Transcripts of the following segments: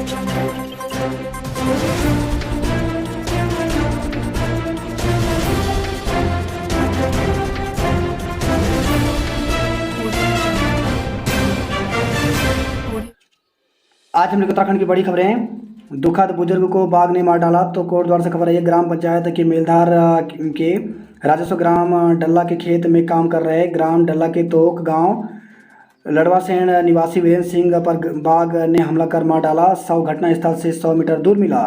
आज हम लोग उत्तराखंड की बड़ी खबरें हैं। दुखद, बुजुर्ग को बाघ ने मार डाला। तो कोटद्वार से खबर है, ग्राम पंचायत के मेलधार के राजस्व ग्राम डल्ला के खेत में काम कर रहे ग्राम डल्ला के तोक गांव लड़वासेन निवासी वीरेंद्र सिंह पर बाघ ने हमला कर मार डाला। शव घटनास्थल से 100 मीटर दूर मिला।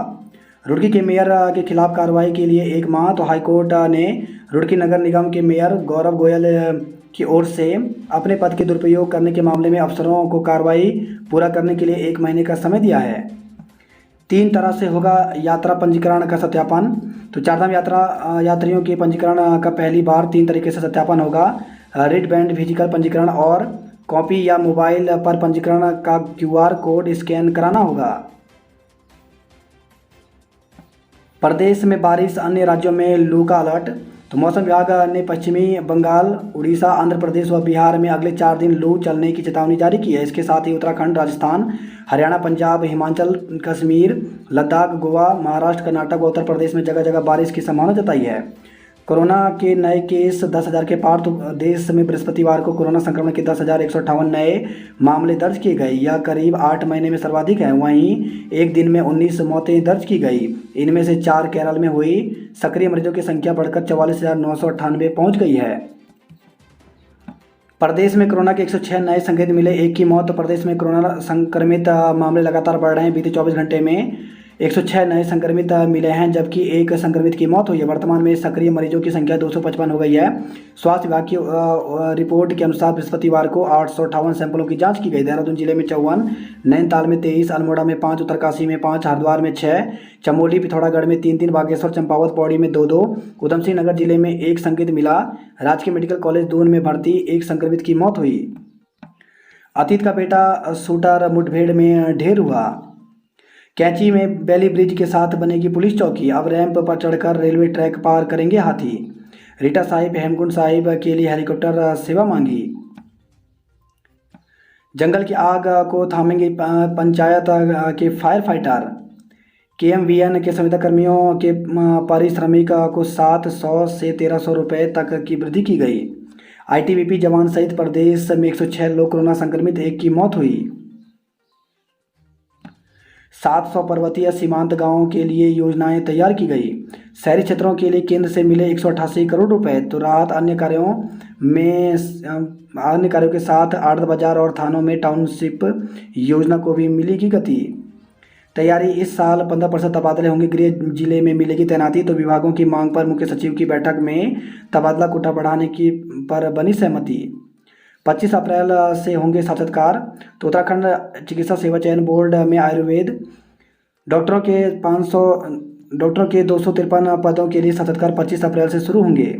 रुड़की के मेयर के खिलाफ कार्रवाई के लिए एक माह। तो हाईकोर्ट ने रुड़की नगर निगम के मेयर गौरव गोयल की ओर से अपने पद के दुरुपयोग करने के मामले में अफसरों को कार्रवाई पूरा करने के लिए 1 महीने का समय दिया है। 3 तरह से होगा यात्रा पंजीकरण का सत्यापन। तो चारधाम यात्रा यात्रियों के पंजीकरण का पहली बार 3 तरीके से सत्यापन होगा। रिड बैंड फिजिकल पंजीकरण और कॉपी या मोबाइल पर पंजीकरण का QR कोड स्कैन कराना होगा। प्रदेश में बारिश, अन्य राज्यों में लू का अलर्ट। तो मौसम विभाग ने पश्चिमी बंगाल, उड़ीसा, आंध्र प्रदेश व बिहार में अगले 4 दिन लू चलने की चेतावनी जारी की है। इसके साथ ही उत्तराखंड, राजस्थान, हरियाणा, पंजाब, हिमाचल, कश्मीर, लद्दाख, गोवा, महाराष्ट्र, कर्नाटक व उत्तर प्रदेश में जगह जगह बारिश की संभावना जताई है। कोरोना के नए केस 10,000 के पार। तो देश में बृहस्पतिवार को कोरोना संक्रमण के 10,158 नए मामले दर्ज किए गए। यह करीब 8 महीने में सर्वाधिक है। वहीं एक दिन में 19 मौतें दर्ज की गई। इनमें से 4 केरल में हुई। सक्रिय मरीजों की संख्या बढ़कर 44,998 पहुंच गई है। प्रदेश में कोरोना के 106 नए संक्रमित मिले, 1 की मौत। तो प्रदेश में कोरोना संक्रमित मामले लगातार बढ़ रहे हैं। बीते 24 घंटे में 106 नए संक्रमित मिले हैं, जबकि 1 संक्रमित की मौत हुई है। वर्तमान में सक्रिय मरीजों की संख्या 255 हो गई है। स्वास्थ्य विभाग की रिपोर्ट के अनुसार बृहस्पतिवार को 858 सैंपलों की जांच की गई। देहरादून जिले में 54, नैनीताल में 23, अल्मोड़ा में 5, उत्तरकाशी में 5, हरिद्वार में 6, चमोली, पिथौरागढ़ में 3, बागेश्वर, चंपावत, पौड़ी में 2, उधमसिंह नगर जिले में 1 संक्रमित मिला। राजकीय मेडिकल कॉलेज दून में भर्ती 1 संक्रमित की मौत हुई। अतीत का बेटा शूटर मुठभेड़ में ढेर हुआ। कैंची में बेली ब्रिज के साथ बनेगी पुलिस चौकी। अब रैंप पर चढ़कर रेलवे ट्रैक पार करेंगे हाथी। रीटा साहिब हेमकुंड साहिब के लिए हेलीकॉप्टर सेवा मांगी। जंगल की आग को थामेंगे पंचायत के फायर फाइटर। KMVN के संविदा कर्मियों के पारिश्रमिक को 700 से 1300 रुपये तक की वृद्धि की गई। ITBP जवान सहित प्रदेश में 106 लोग कोरोना संक्रमित, 1 की मौत हुई। 700 पर्वतीय सीमांत गांवों के लिए योजनाएं तैयार की गई। शहरी क्षेत्रों के लिए केंद्र से मिले 188 करोड़ रुपए। तो राहत अन्य कार्यों के साथ आड़त बाजार और थानों में टाउनशिप योजना को भी मिलेगी गति। तैयारी, इस साल 15% तबादले होंगे। गृह जिले में मिलेगी तैनाती। तो विभागों की मांग पर मुख्य सचिव की बैठक में तबादला कोटा बढ़ाने की पर बनी सहमति। 25 अप्रैल से होंगे साक्षात्कार। तो उत्तराखंड चिकित्सा सेवा चयन बोर्ड में आयुर्वेद डॉक्टरों के 253 पदों के लिए साक्षात्कार 25 अप्रैल से शुरू होंगे।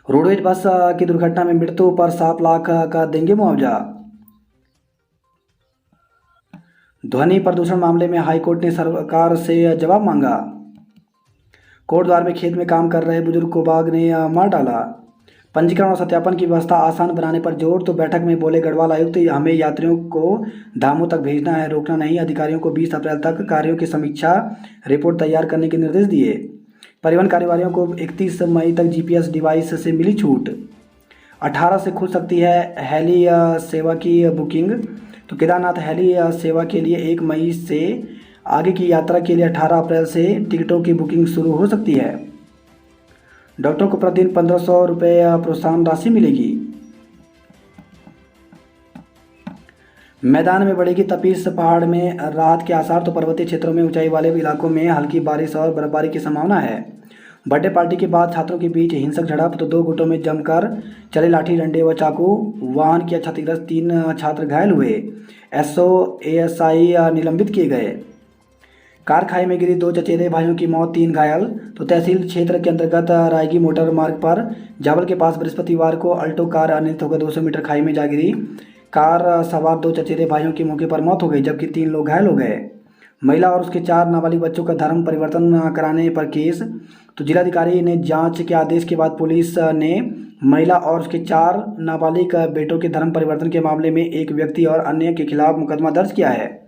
रोडवेज बस की दुर्घटना में मृत्यु पर 7 लाख का देंगे मुआवजा। ध्वनि प्रदूषण मामले में हाईकोर्ट ने सरकार से जवाब मांगा। कोटद्वार में खेत में काम कर रहे बुजुर्ग को बाघ ने मार डाला। पंजीकरण और सत्यापन की व्यवस्था आसान बनाने पर जोर। तो बैठक में बोले गढ़वाल आयुक्त, हमें यात्रियों को धामों तक भेजना है, रोकना नहीं। अधिकारियों को 20 अप्रैल तक कार्यों की समीक्षा रिपोर्ट तैयार करने के निर्देश दिए। परिवहन कारोबारियों को 31 मई तक GPS डिवाइस से मिली छूट। 18 से खुल सकती है हेली सेवा की बुकिंग। तो केदारनाथ हेली सेवा के लिए 1 मई से आगे की यात्रा के लिए 18 अप्रैल से टिकटों की बुकिंग शुरू हो सकती है। डॉक्टरों को प्रतिदिन 1500 रुपये प्रोत्साहन राशि मिलेगी। मैदान में बढ़ेगी तपिश, पहाड़ में राहत के आसार। तो पर्वतीय क्षेत्रों में ऊंचाई वाले इलाकों में हल्की बारिश और बर्फबारी की संभावना है। बर्थडे पार्टी के बाद छात्रों के बीच हिंसक झड़प। तो 2 गुटों में जमकर चले लाठी डंडे व चाकू। वाहन किया क्षतिग्रस्त, 3 छात्र घायल हुए। SO ASI निलंबित किए गए। कार खाई में गिरी, 2 चचेरे भाइयों की मौत, 3 घायल। तो तहसील क्षेत्र के अंतर्गत रायगी मोटर मार्ग पर जावल के पास बृहस्पतिवार को अल्टो कार अनियंत्रित होकर 200 मीटर खाई में जा गिरी। कार सवार 2 चचेरे भाइयों की मौके पर मौत हो गई, जबकि 3 लोग घायल हो गए। महिला और उसके 4 नाबालिग बच्चों का धर्म परिवर्तन कराने पर केस। तो जिलाधिकारी ने जांच के आदेश के बाद पुलिस ने महिला और उसके 4 नाबालिग बेटों के धर्म परिवर्तन के मामले में एक व्यक्ति और अन्य के खिलाफ मुकदमा दर्ज किया है।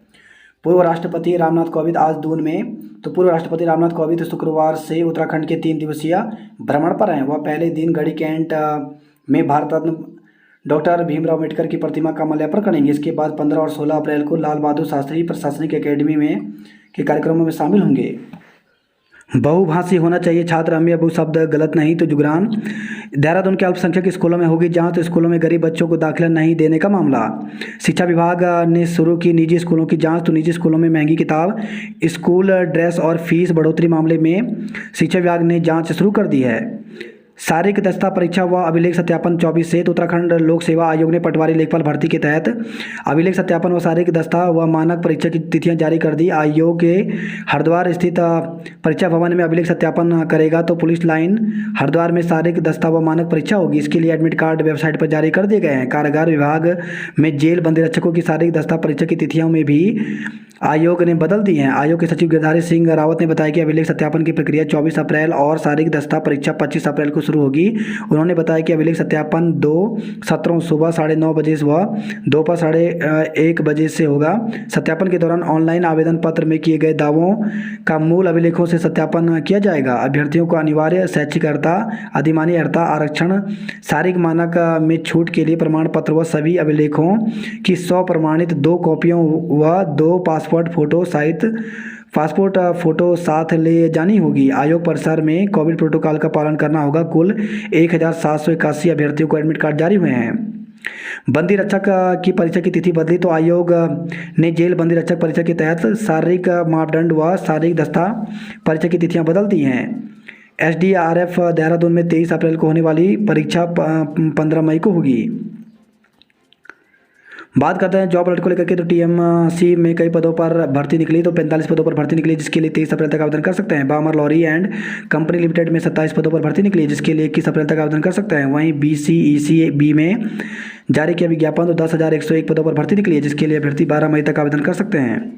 पूर्व राष्ट्रपति रामनाथ कोविंद आज दून में। तो पूर्व राष्ट्रपति रामनाथ कोविंद शुक्रवार से उत्तराखंड के 3 दिवसीय भ्रमण पर हैं। वह पहले दिन गढ़ी कैंट में भारत रत्न डॉक्टर भीमराव अम्बेडकर की प्रतिमा का माल्यार्पण करेंगे। इसके बाद 15 और 16 अप्रैल को लाल बहादुर शास्त्री प्रशासनिक अकेडमी में के कार्यक्रमों में शामिल होंगे। बहुभाषी होना चाहिए छात्र, अम्मी अबू शब्द गलत नहीं तो जुगरान। देहरादून के अल्पसंख्यक स्कूलों में होगी जांच, तो स्कूलों में गरीब बच्चों को दाखिला नहीं देने का मामला। शिक्षा विभाग ने शुरू की निजी स्कूलों की जांच, तो निजी स्कूलों में महंगी किताब, स्कूल ड्रेस और फीस बढ़ोतरी मामले में शिक्षा विभाग ने जांच शुरू कर दी है। शारीरिक दक्षता परीक्षा व अभिलेख सत्यापन 24 से। तो उत्तराखंड लोक सेवा आयोग ने पटवारी लेखपाल भर्ती के तहत अभिलेख सत्यापन व शारीरिक दक्षता व मानक परीक्षा की तिथियां जारी कर दी। आयोग के हरिद्वार स्थित परीक्षा भवन में अभिलेख सत्यापन करेगा, तो पुलिस लाइन हरिद्वार में शारीरिक दक्षता व मानक परीक्षा होगी। इसके लिए एडमिट कार्ड वेबसाइट पर जारी कर दिए गए हैं। कारागार विभाग में जेल बंदी रक्षकों की शारीरिक दक्षता परीक्षा की तिथियों में भी आयोग ने बदल दी हैं। आयोग के सचिव गिरधारी सिंह रावत ने बताया कि अभिलेख सत्यापन की प्रक्रिया 24 अप्रैल और शारीरिक दक्षता परीक्षा 25 अप्रैल को शुरू होगी। उन्होंने बताया कि अभिलेख सत्यापन 2 सत्रों सुबह 9:30 बजे व दोपहर 1:30 बजे से होगा। सत्यापन के दौरान ऑनलाइन आवेदन पत्र में किए गए दावों का मूल अभिलेखों से सत्यापन किया जाएगा। अभ्यर्थियों को अनिवार्य शैक्षिक अर्हता, अधिमानी अर्हता, आरक्षण, शारीरिक मानक में छूट के लिए प्रमाण पत्र व सभी अभिलेखों की 100 प्रमाणित 2 कॉपियों व 2 पासपोर्ट फोटो साथ ले जानी होगी। आयोग परिसर में कोविड प्रोटोकॉल का पालन करना होगा। कुल 1781 अभ्यर्थियों को एडमिट कार्ड जारी हुए हैं। बंदी रक्षक की परीक्षा की तिथि बदली, तो आयोग ने जेल बंदी रक्षक परीक्षा के तहत शारीरिक मापदंड व शारीरिक दक्षता परीक्षा की तिथियां बदल दी हैं। SDRF देहरादून में 23 अप्रैल को होने वाली परीक्षा 15 मई को होगी। बात करते हैं जॉब अलर्ट को लेकर के, तो TMC में कई पदों पर भर्ती निकली, तो 45 पदों पर भर्ती निकली, जिसके लिए 23 अप्रैल तक आवेदन कर सकते हैं। बामर लॉरी एंड कंपनी लिमिटेड में 27 पदों पर भर्ती निकली, जिसके लिए 21 अप्रैल तक आवेदन कर सकते हैं। वहीं BCECB में जारी किया विज्ञापन, तो 10,101 पदों पर भर्ती निकली है, जिसके लिए अभ्यर्थी 12 मई तक आवेदन कर सकते हैं।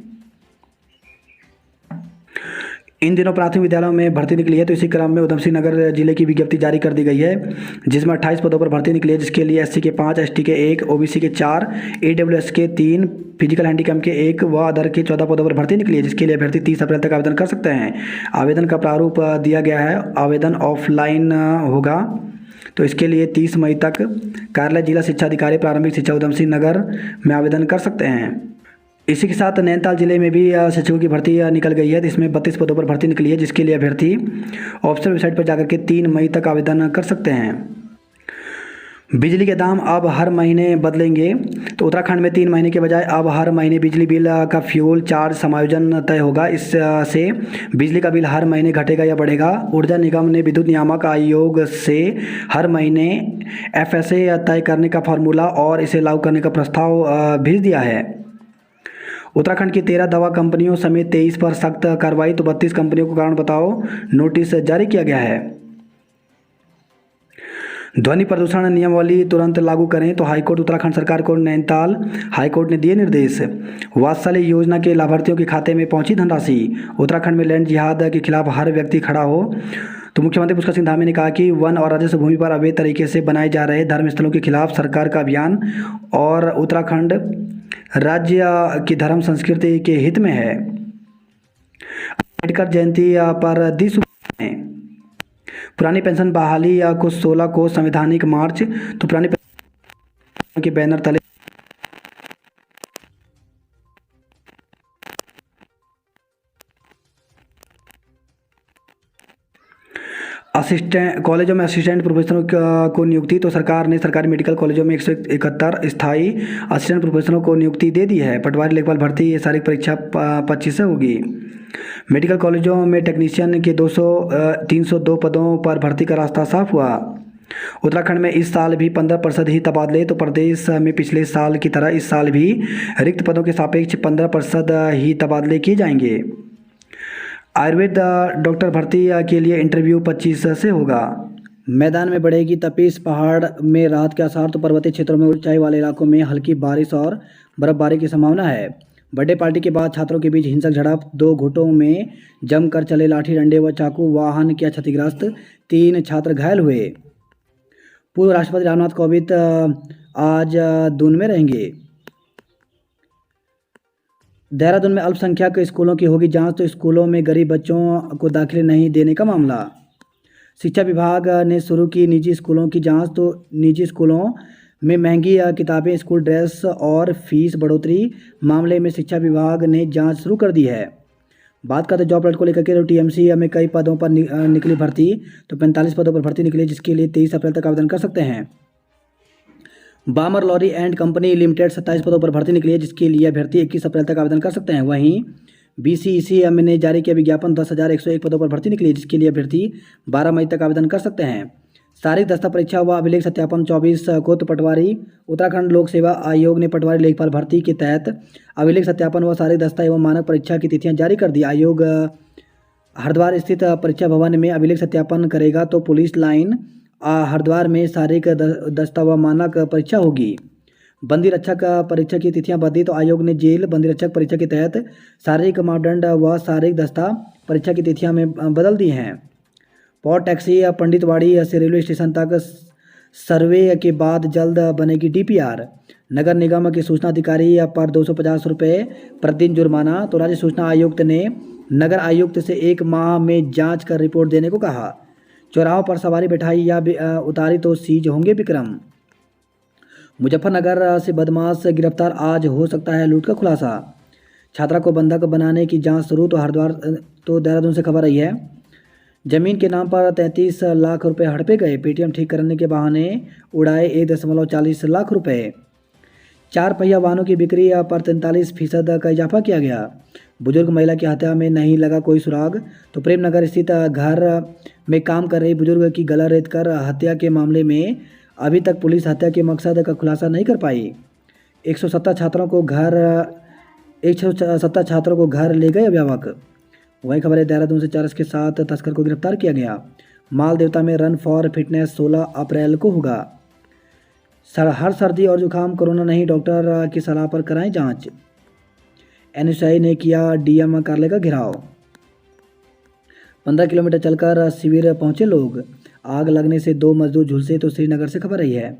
इन दिनों प्राथमिक विद्यालयों में भर्ती निकली है, तो इसी क्रम में उधमसिंह नगर जिले की विज्ञप्ति जारी कर दी गई है, जिसमें 28 पदों पर भर्ती निकली है, जिसके लिए SC के 5, ST के 1, OBC के 4, AWS के 3, फिजिकल हैंडीकैप के 1 व अदर के 14 पदों पर भर्ती निकली है, जिसके लिए अभ्यर्थी 30 अप्रैल तक आवेदन कर सकते हैं। आवेदन का प्रारूप दिया गया है, आवेदन ऑफलाइन होगा, तो इसके लिए 30 मई तक कार्यालय जिला शिक्षा अधिकारी प्रारंभिक शिक्षा उधमसिंह नगर में आवेदन कर सकते हैं। इसी के साथ नैनीताल जिले में भी शिक्षकों की भर्ती निकल गई है, इसमें 32 पदों पर भर्ती निकली है, जिसके लिए अभ्यर्थी ऑफिशियल वेबसाइट पर जाकर के 3 मई तक आवेदन कर सकते हैं। बिजली के दाम अब हर महीने बदलेंगे, तो उत्तराखंड में 3 महीने के बजाय अब हर महीने बिजली बिल का फ्यूल चार्ज समायोजन तय होगा। इससे बिजली का बिल हर महीने घटेगा या बढ़ेगा। ऊर्जा निगम ने विद्युत नियामक आयोग से हर महीने FSA तय करने का फॉर्मूला और इसे लागू करने का प्रस्ताव भेज दिया है। उत्तराखंड की 13 दवा कंपनियों समेत 23 पर सख्त कार्रवाई, तो 32 कंपनियों को कारण बताओ नोटिस जारी किया गया है। ध्वनि प्रदूषण नियमावली तुरंत लागू करें, तो हाईकोर्ट उत्तराखंड सरकार को नैनीताल हाईकोर्ट ने दिए निर्देश। वात्सल्य योजना के लाभार्थियों के खाते में पहुंची धनराशि। उत्तराखंड में लैंड जिहाद के खिलाफ हर व्यक्ति खड़ा हो, तो मुख्यमंत्री पुष्कर सिंह धामी ने कहा कि वन और राजस्व भूमि पर अवैध तरीके से बनाए जा रहे धर्मस्थलों के खिलाफ सरकार का अभियान और उत्तराखंड राज्य की धर्म संस्कृति के हित में है। अम्बेडकर जयंती पर दी पुरानी पेंशन बहाली को 16 को संवैधानिक मार्च, तो पुरानी पेंशन के बैनर तले कॉलेजों में असिस्टेंट प्रोफेसरों को नियुक्ति, तो सरकार ने सरकारी मेडिकल कॉलेजों में 171 स्थायी असिस्टेंट प्रोफेसरों को नियुक्ति दे दी है। पटवारी लेखपाल भर्ती शारीरिक परीक्षा 25 से होगी। मेडिकल कॉलेजों में टेक्नीशियन के 302 पदों पर भर्ती का रास्ता साफ हुआ। उत्तराखंड में इस साल भी 15% ही तबादले, तो प्रदेश में पिछले साल की तरह इस साल भी रिक्त पदों के सापेक्ष 15% ही तबादले किए जाएंगे। आयुर्वेद डॉक्टर भर्ती के लिए इंटरव्यू 25 से होगा। मैदान में बढ़ेगी तपिश, पहाड़ में राहत के आसार, तो पर्वतीय क्षेत्रों में ऊंचाई वाले इलाकों में हल्की बारिश और बर्फबारी की संभावना है। बर्थडे पार्टी के बाद छात्रों के बीच हिंसक झड़प, 2 गुटों में जमकर चले लाठी डंडे व चाकू, वाहन किया क्षतिग्रस्त, 3 छात्र घायल हुए। पूर्व राष्ट्रपति रामनाथ कोविंद आज दून में रहेंगे। देहरादून में अल्पसंख्यक स्कूलों की होगी जांच, तो स्कूलों में गरीब बच्चों को दाखिले नहीं देने का मामला। शिक्षा विभाग ने शुरू की निजी स्कूलों की जांच, तो निजी स्कूलों में महंगी किताबें, स्कूल ड्रेस और फीस बढ़ोतरी मामले में शिक्षा विभाग ने जांच शुरू कर दी है। बात करते हैं जॉब अलर्ट को लेकर के, तो टीएमसी में कई पदों पर निकली भर्ती, तो 45 पदों पर भर्ती निकली, जिसके लिए 23 अप्रैल तक आवेदन कर सकते हैं। बामर लॉरी एंड कंपनी लिमिटेड 27 पदों पर भर्ती निकली है, जिसके लिए अभ्यर्थी 21 अप्रैल तक आवेदन कर सकते हैं। वहीं बीसीईसी ने जारी किया विज्ञापन, 10,101 पदों पर भर्ती निकली है, जिसके लिए अभ्यर्थी 12 मई तक आवेदन कर सकते हैं। शारीरिक दस्ता परीक्षा व अभिलेख सत्यापन 24 को, तो पटवारी उत्तराखंड लोक सेवा आयोग ने पटवारी लेखपाल भर्ती के तहत अभिलेख सत्यापन व शारीरिक दस्ता एवं मानक परीक्षा की तिथियां जारी कर दी। आयोग हरिद्वार स्थित परीक्षा भवन में अभिलेख सत्यापन करेगा, तो पुलिस लाइन हरिद्वार में शारीरिक दस्ता व मानक परीक्षा होगी। बंदी रक्षक परीक्षा की तिथियां बदली, तो आयोग ने जेल बंदी रक्षक परीक्षा के तहत शारीरिक मापदंड व शारीरिक दस्ता परीक्षा की तिथियां में बदल दी हैं। पॉट टैक्सी पंडितवाड़ी से रेलवे स्टेशन तक सर्वे के बाद जल्द बनेगी डीपीआर। नगर निगम के सूचना अधिकारी पर 250 रुपये प्रतिदिन जुर्माना, तो राज्य सूचना आयुक्त ने नगर आयुक्त से 1 माह में जांच कर रिपोर्ट देने को कहा। चौराहों पर सवारी बैठाई या उतारी तो सीज होंगे विक्रम। मुजफ्फरनगर से बदमाश गिरफ्तार, आज हो सकता है लूट का खुलासा। छात्रा को बंधक बनाने की जांच शुरू, तो हरिद्वार तो देहरादून से खबर आई है। जमीन के नाम पर 33 लाख रुपए हड़पे गए, पेटीएम ठीक करने के बहाने उड़ाए 1.40 लाख रुपए। 4 पहिया वाहनों की बिक्री पर 43% का इजाफा किया गया। बुजुर्ग महिला की हत्या में नहीं लगा कोई सुराग, तो प्रेमनगर स्थित घर में काम कर रही बुजुर्ग की गला रेत कर हत्या के मामले में अभी तक पुलिस हत्या के मकसद का खुलासा नहीं कर पाई। 170 छात्रों को घर ले गए अभिभावक। वही खबर है देहरादून से, चरस के साथ तस्कर को गिरफ्तार किया गया। माल देवता में रन फॉर फिटनेस 16 अप्रैल को होगा। हर सर्दी और जुकाम कोरोना नहीं, डॉक्टर की सलाह पर कराएं जांच। एनएसआई ने किया डीएम कार्यालय का घेराव। 15 किलोमीटर चलकर शिविर पहुंचे लोग, आग लगने से 2 मजदूर झुलसे, तो श्रीनगर से खबर आई है।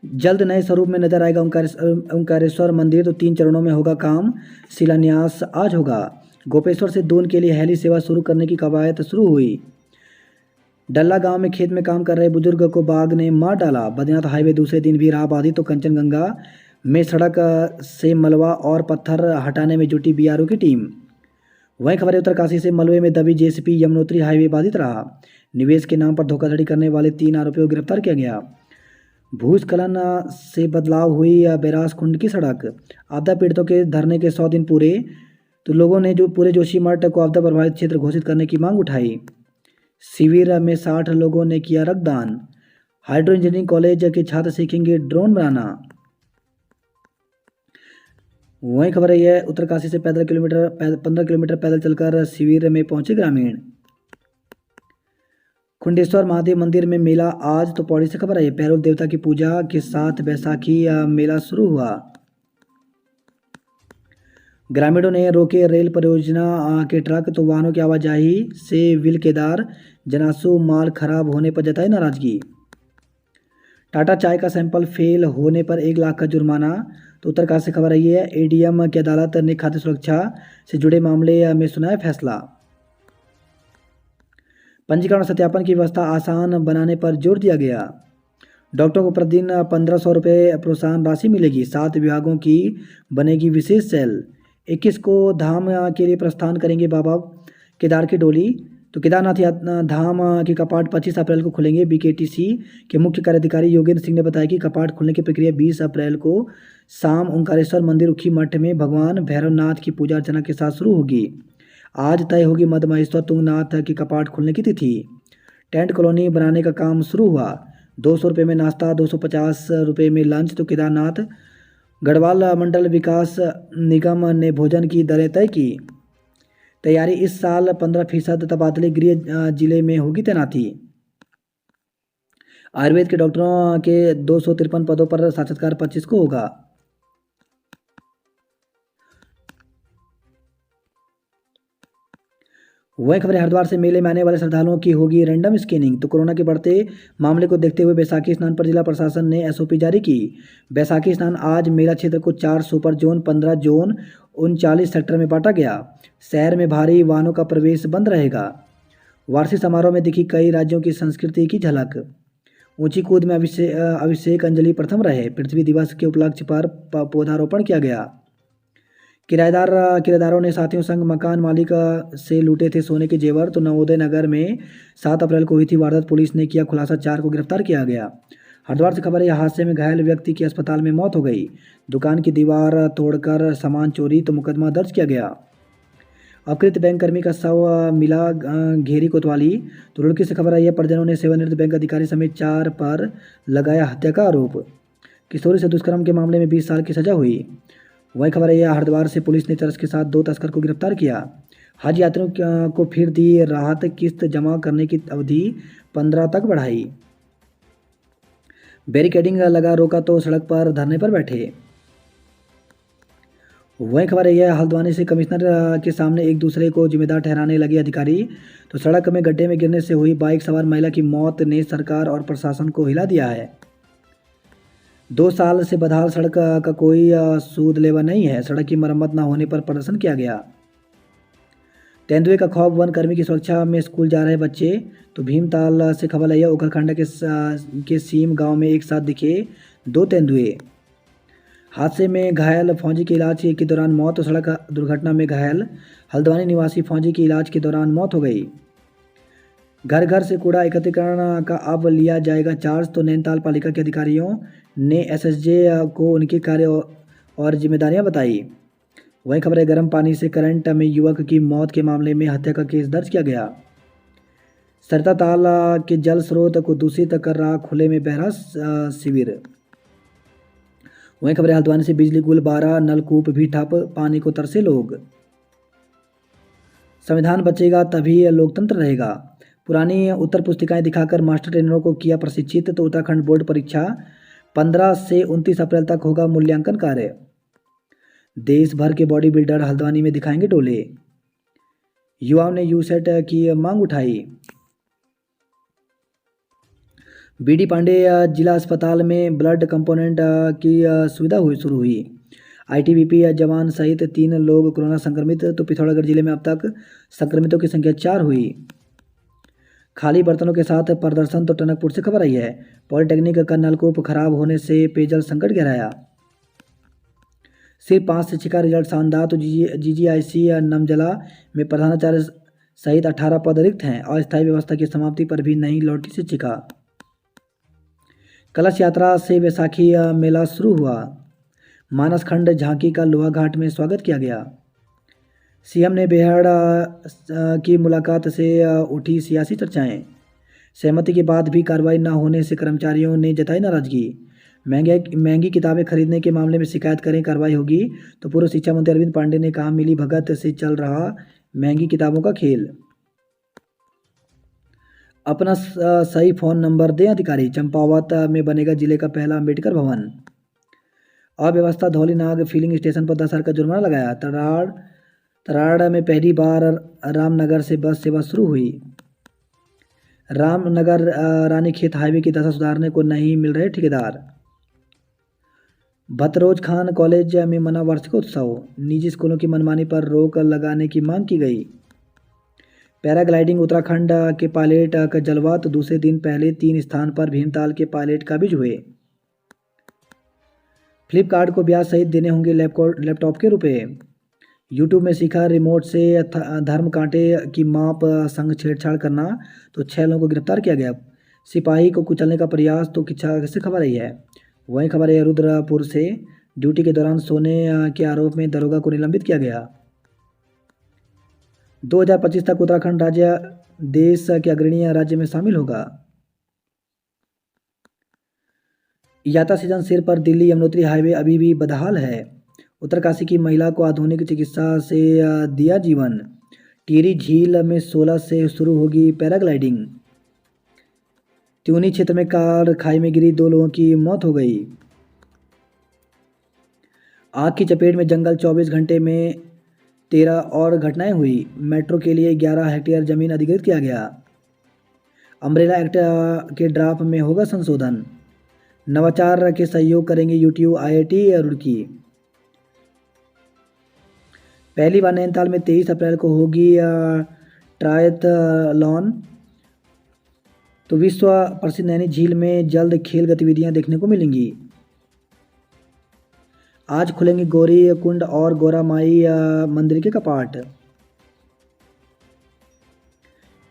जल्द नए स्वरूप में नजर आएगा ओंकारेश्वर मंदिर, तो 3 चरणों में होगा काम, शिलान्यास आज होगा। गोपेश्वर से दून के लिए हेली सेवा शुरू करने की कवायद शुरू हुई। डल्ला गांव में खेत में काम कर रहे बुजुर्ग को बाघ ने मार डाला। बद्रीनाथ हाईवे दूसरे दिन भी रहा बाधित, तो कंचनगंगा में सड़क से मलबा और पत्थर हटाने में जुटी बीआरओ की टीम। वहीं खबर है उत्तरकाशी से, मलबे में दबी जेसीबी, यमुनोत्री हाईवे बाधित रहा। निवेश के नाम पर धोखाधड़ी करने वाले 3 आरोपियों को गिरफ्तार किया गया। भूस्खलन से बदलाव हुई बैराज कुंड की सड़क। आपदा पीड़ितों के धरने के 100 दिन पूरे, तो लोगों ने जो पूरे जोशीमठ को आपदा प्रभावित क्षेत्र घोषित करने की मांग उठाई। शिविर में 60 लोगों ने किया रक्तदान। हाइड्रो इंजीनियरिंग कॉलेज के छात्र सीखेंगे ड्रोन बनाना। वहीं खबर है उत्तरकाशी से 15 किलोमीटर पैदल चलकर शिविर में पहुंचे ग्रामीण। खुंडेश्वर महादेव मंदिर में मेला आज, तो पौड़ी से खबर है। पैरोल देवता की पूजा के साथ बैसाखी मेला शुरू हुआ। ग्रामीणों ने रोके रेल परियोजना के ट्रक, तो वाहनों की आवाजाही से विलकेदार जनासु, माल खराब होने पर जताई नाराजगी। टाटा चाय का सैंपल फेल होने पर 1 लाख का जुर्माना, तो उत्तरकाशी से खबर आई है। एडीएम की अदालत ने खाद्य सुरक्षा से जुड़े मामले में सुनाया फैसला। पंजीकरण सत्यापन की व्यवस्था आसान बनाने पर जोर दिया गया। डॉक्टरों को प्रतिदिन 1500 रुपये प्रोत्साहन राशि मिलेगी। 7 विभागों की बनेगी विशेष सेल। 21 को धाम के लिए प्रस्थान करेंगे बाबा केदार की डोली, तो केदारनाथ धाम के कपाट 25 अप्रैल को खुलेंगे। बीकेटीसी के मुख्य कार्याधिकारी योगेंद्र सिंह ने बताया कि कपाट खुलने की प्रक्रिया 20 अप्रैल को शाम ओंकारेश्वर मंदिर उखी मठ में भगवान भैरवनाथ की पूजा अर्चना के साथ शुरू होगी। आज तय होगी मध्य महेश्वर तुंगनाथ की कपाट खुलने की तिथि। टेंट कॉलोनी बनाने का काम शुरू हुआ। 200 रुपये में नाश्ता, 250 रुपये में लंच, तो केदारनाथ गढ़वाल मंडल विकास निगम ने भोजन की दरें तय की। तैयारी इस साल 15% तबादले गृह जिले में होगी तैनाती। आयुर्वेद के डॉक्टरों के 253 पदों पर साक्षात्कार 25 को होगा। वही खबर है, हरिद्वार से मेले में आने वाले श्रद्धालुओं की होगी रैंडम स्कैनिंग। तो कोरोना के बढ़ते मामले को देखते हुए बैसाखी स्नान पर जिला प्रशासन ने एसओपी जारी की। बैसाखी स्नान आज मेला क्षेत्र को 4 सुपर जोन, 15 जोन, 39 सेक्टर में बांटा गया। शहर में भारी वाहनों का प्रवेश बंद रहेगा। वार्षिक समारोह में दिखी कई राज्यों की संस्कृति की झलक। ऊंची कूद में अभिषेक अंजलि प्रथम रहे। पृथ्वी दिवस के उपलक्ष्य पर पौधारोपण किया गया। किराएदारों ने साथियों संग मकान मालिक से लूटे थे सोने के जेवर। तो नवोदय नगर में 7 अप्रैल को हुई थी वारदात। पुलिस ने किया खुलासा, 4 को गिरफ्तार किया गया। हरिद्वार से खबर है, हादसे में घायल व्यक्ति की अस्पताल में मौत हो गई। दुकान की दीवार तोड़कर सामान चोरी, तो मुकदमा दर्ज किया गया। अपकृत बैंक कर्मी का शव मिला घेरी कोतवाली। तो रुड़की से खबर आई है, परिजनों ने सेवानिवृत्त बैंक अधिकारी समेत 4 पर लगाया हत्या का आरोप। किशोरी से दुष्कर्म के मामले में 20 साल की सजा हुई। वही खबर है, हरिद्वार से पुलिस ने चरस के साथ 2 तस्कर को गिरफ्तार किया। हज यात्रियों को फिर दी राहत, किस्त जमा करने की अवधि 15 तक बढ़ाई। बैरिकेडिंग लगा रोका तो सड़क पर धरने पर बैठे। वही खबर है, यह हल्द्वानी से कमिश्नर के सामने एक दूसरे को जिम्मेदार ठहराने लगे अधिकारी। तो सड़क में गड्ढे में गिरने से हुई बाइक सवार महिला की मौत ने सरकार और प्रशासन को हिला दिया है। 2 साल से बदहाल सड़क का कोई सूद लेवा नहीं है। सड़क की मरम्मत न होने पर प्रदर्शन किया गया। तेंदुए का खौफ, वन कर्मी की सुरक्षा में स्कूल जा रहे बच्चे। तो भीमताल से खबर आई है, ओखलखंड के सीम गांव में एक साथ दिखे 2 तेंदुए। हादसे में घायल फौजी की इलाज के दौरान मौत। तो सड़क दुर्घटना में घायल हल्द्वानी निवासी फौजी की इलाज के दौरान मौत हो गई। घर घर से कूड़ा एकत्रीकरण का अब लिया जाएगा चार्ज। तो नैनीताल पालिका के अधिकारियों ने एसएसजे को उनके कार्य और जिम्मेदारियां बताई। वही खबर है, गर्म पानी से करंट में युवक की मौत के मामले में हत्या का केस दर्ज किया गया। सरता ताल के जल स्रोत को दूषित कर रहा खुले में बहरा शिविर। वहीं खबर है, हल्द्वानी से बिजली गुल 12 नलकूप भी ठप, पानी को तरसे लोग। संविधान बचेगा तभी लोकतंत्र रहेगा। पुरानी उत्तर पुस्तिकाएं दिखाकर मास्टर ट्रेनरों को किया प्रशिक्षित। तो उत्तराखंड बोर्ड परीक्षा 15 से 29 अप्रैल तक होगा मूल्यांकन कार्य। देश भर के बॉडी बिल्डर हल्द्वानी में दिखाएंगे डोले। युवाओं ने यूसेट की मांग उठाई। बीडी पांडे जिला अस्पताल में ब्लड कंपोनेंट की सुविधा शुरू हुई। आईटीबीपी जवान सहित 3 लोग कोरोना संक्रमित। तो पिथौरागढ़ जिले में अब तक संक्रमितों की संख्या 4 हुई। खाली बर्तनों के साथ प्रदर्शन। तो टनकपुर से खबर आई है, पॉलिटेक्निक का नलकूप खराब होने से पेयजल संकट गहराया। सिर्फ 5 शिक्षिका का रिजल्ट शानदार। तो जीजीआईसी नमजला में प्रधानाचार्य सहित 18 पद रिक्त हैं। अस्थायी व्यवस्था की समाप्ति पर भी नहीं लौटी शिक्षिका। कलश यात्रा से बैसाखी मेला शुरू हुआ। मानस खंड झांकी का लोहा घाट में स्वागत किया गया। सीएम ने बेहड़ की मुलाकात से उठी सियासी चर्चाएं। सहमति के बाद भी कार्रवाई न होने से कर्मचारियों ने जताई नाराजगी। महंगी किताबें खरीदने के मामले में शिकायत करें, कार्रवाई होगी। तो पूर्व शिक्षा मंत्री अरविंद पांडे ने कहा, मिली भगत से चल रहा महंगी किताबों का खेल। अपना सही फ़ोन नंबर दें अधिकारी। चंपावत में बनेगा जिले का पहला अम्बेडकर भवन। अव्यवस्था, धौलीनाग फिलिंग स्टेशन पर 10,000 का जुर्माना लगाया। तराड़ में पहली बार रामनगर से बस सेवा शुरू हुई। रामनगर रानीखेत हाईवे की दशा सुधारने को नहीं मिल रहे ठेकेदार। भतरोज खान कॉलेज में मना वार्षिकोत्सव। निजी स्कूलों की मनमानी पर रोक लगाने की मांग की गई। पैराग्लाइडिंग उत्तराखंड के पायलट का जलवा। तो दूसरे दिन पहले 3 स्थान पर भीमताल के पायलट काबिज हुए। फ्लिपकार्ट को ब्याज सहित देने होंगे लैपटॉप के रुपए। यूट्यूब में सीखा रिमोट से धर्म कांटे की माप संग छेड़छाड़ करना। तो 6 लोगों को गिरफ्तार किया गया। सिपाही को कुचलने का प्रयास। तो किच्छा से खबर आई है। वहीं खबर है, रुद्रपुर से ड्यूटी के दौरान सोने के आरोप में दरोगा को निलंबित किया गया। 2025 तक उत्तराखंड राज्य देश के अग्रणी राज्य में शामिल होगा। यात्रा सीजन सिर पर दिल्ली यमुनोत्री हाईवे अभी भी बदहाल है। उत्तरकाशी की महिला को आधुनिक चिकित्सा से दिया जीवन। टिहरी झील में 16 से शुरू होगी पैराग्लाइडिंग। त्यूनी क्षेत्र में कार खाई में गिरी, 2 लोगों की मौत हो गई। आग की चपेट में जंगल, 24 घंटे में 13 और घटनाएं हुई। मेट्रो के लिए 11 हेक्टेयर जमीन अधिकृत किया गया। अम्ब्रेला एक्ट के ड्राफ्ट में होगा संशोधन। नवाचार के सहयोग करेंगे यूटीयू आईआईटी रुड़की। पहली बार नैनीताल में 23 अप्रैल को होगी ट्रायथलॉन। तो विश्व प्रसिद्ध नैनी झील में जल्द खेल गतिविधियां देखने को मिलेंगी। आज खुलेंगे गौरी कुंड और गौरा माई मंदिर के कपाट।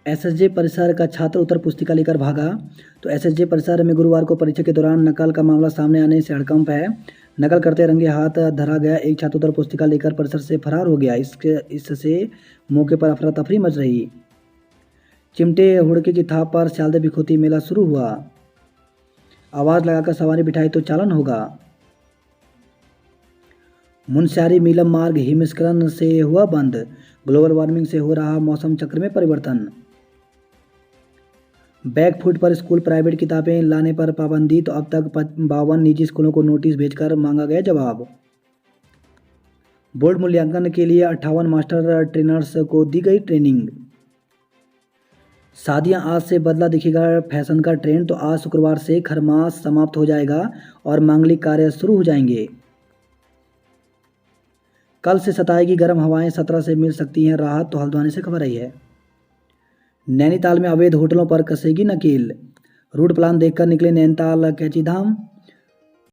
एसएसजे परिसर का छात्र उत्तर पुस्तिका लेकर भागा। तो एसएसजे परिसर में गुरुवार को परीक्षा के दौरान नकल का मामला सामने आने से हड़कंप है। नकल करते रंगे हाथ धरा गया एक छात्र उत्तर पुस्तिका लेकर परिसर से फरार हो गया। इससे मौके पर अफरा तफरी मच रही। चिमटे हुड़के की थाप पर स्यालदे बिखोती मेला शुरू हुआ। आवाज़ लगाकर सवारी बिठाई तो चालन होगा। मुनस्यारी मीलम मार्ग हिमस्खलन से हुआ बंद। ग्लोबल वार्मिंग से हो रहा मौसम चक्र में परिवर्तन। बैकफुट पर स्कूल प्राइवेट किताबें लाने पर पाबंदी। तो अब तक 52 निजी स्कूलों को नोटिस भेजकर मांगा गया जवाब। बोर्ड मूल्यांकन के लिए 58 मास्टर ट्रेनर्स को दी गई ट्रेनिंग। शादियां आज से बदला दिखेगा फैशन का ट्रेंड। तो आज शुक्रवार से खरमास समाप्त हो जाएगा और मांगलिक कार्य शुरू हो जाएंगे। कल से सताएगी गर्म हवाएं, 17 से मिल सकती हैं राहत। तो हल्द्वानी से खबर आई है। नैनीताल में अवैध होटलों पर कसेगी नकेल। रूट प्लान देखकर निकले नैनीताल कैंची धाम।